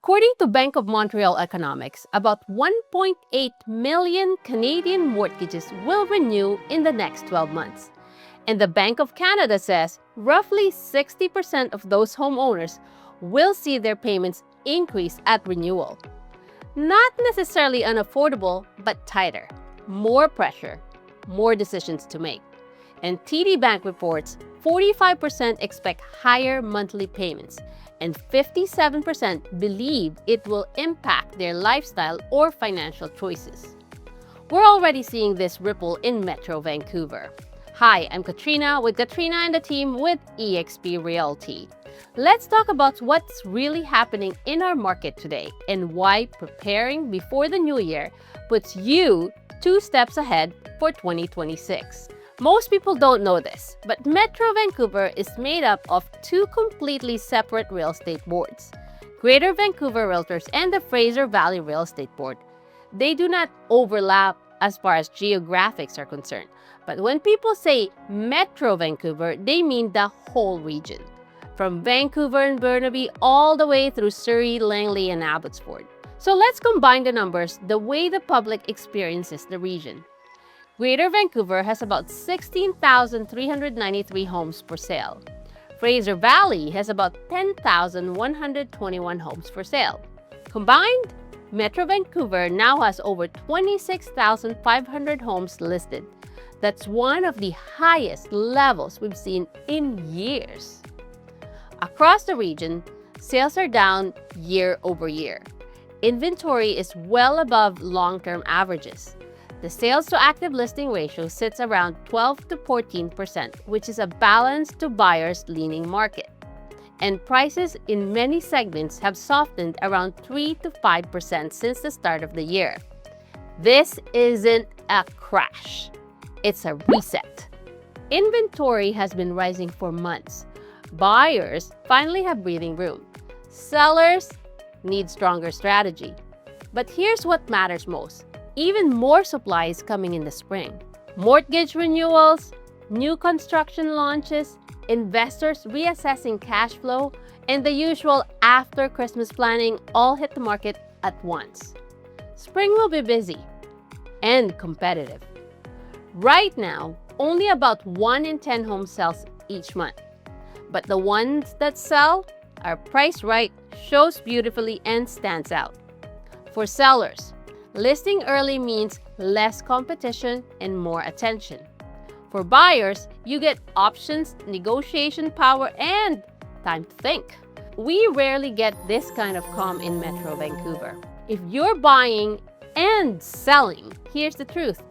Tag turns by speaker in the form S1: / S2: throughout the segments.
S1: According to Bank of Montreal Economics, about 1.8 million Canadian mortgages will renew in the next 12 months. And the Bank of Canada says roughly 60% of those homeowners will see their payments increase at renewal. Not necessarily unaffordable, but tighter. More pressure, more decisions to make. And TD Bank reports 45% expect higher monthly payments, and 57% believe it will impact their lifestyle or financial choices. We're already seeing this ripple in Metro Vancouver. Hi, I'm Katrina with Katrina and the team with eXp Realty. Let's talk about what's really happening in our market today and why preparing before the new year puts you 2 steps ahead for 2026. Most people don't know this, but Metro Vancouver is made up of 2 completely separate real estate boards, Greater Vancouver REALTORS and the Fraser Valley Real Estate Board. They do not overlap as far as geographics are concerned, but when people say Metro Vancouver, they mean the whole region, from Vancouver and Burnaby all the way through Surrey, Langley, and Abbotsford. So let's combine the numbers the way the public experiences the region. Greater Vancouver has about 16,393 homes for sale. Fraser Valley has about 10,121 homes for sale. Combined, Metro Vancouver now has over 26,500 homes listed. That's one of the highest levels we've seen in years. Across the region, sales are down year over year. Inventory is well above long-term averages. The sales to active listing ratio sits around 12 to 14%, which is a balanced to buyers leaning market. And prices in many segments have softened around 3 to 5% since the start of the year. This isn't a crash. It's a reset. Inventory has been rising for months. Buyers finally have breathing room. Sellers need stronger strategy. But here's what matters most. Even more supply is coming in the spring. Mortgage renewals, new construction launches, investors reassessing cash flow, and the usual after Christmas planning all hit the market at once. Spring will be busy and competitive. Right now, only about 1 in 10 homes sells each month. But the ones that sell are priced right, shows beautifully, and stands out. For sellers, listing early means less competition and more attention. For buyers, you get options, negotiation power, and time to think. We rarely get this kind of calm in Metro Vancouver. If you're buying and selling, here's the truth.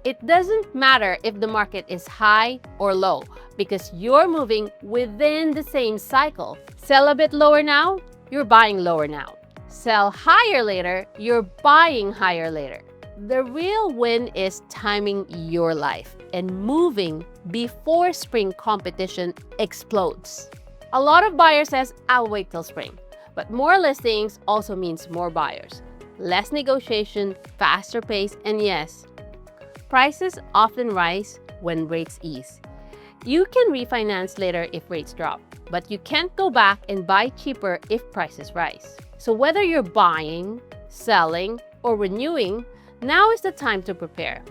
S1: It doesn't matter if the market is high or low because you're moving within the same cycle. Sell a bit lower now, you're buying lower now. Sell higher later, you're buying higher later. The real win is timing your life and moving before spring competition explodes. A lot of buyers says, I'll wait till spring. But more listings also means more buyers. Less negotiation, faster pace, and yes, prices often rise when rates ease. You can refinance later if rates drop, but you can't go back and buy cheaper if prices rise. So whether you're buying, selling, or renewing, now is the time to prepare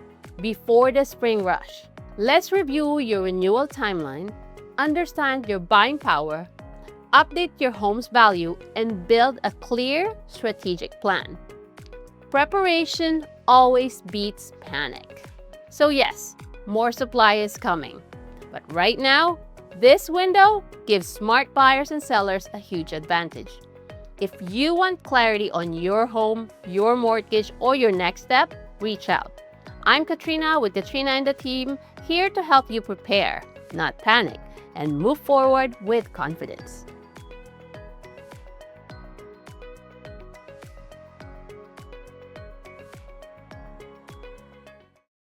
S1: before the spring rush. Let's review your renewal timeline, understand your buying power, update your home's value, and build a clear strategic plan. Preparation always beats panic. So yes, more supply is coming. But right now, this window gives smart buyers and sellers a huge advantage. If you want clarity on your home, your mortgage, or your next step, reach out. I'm Katrina with Katrina and the team, here to help you prepare, not panic, and move forward with confidence.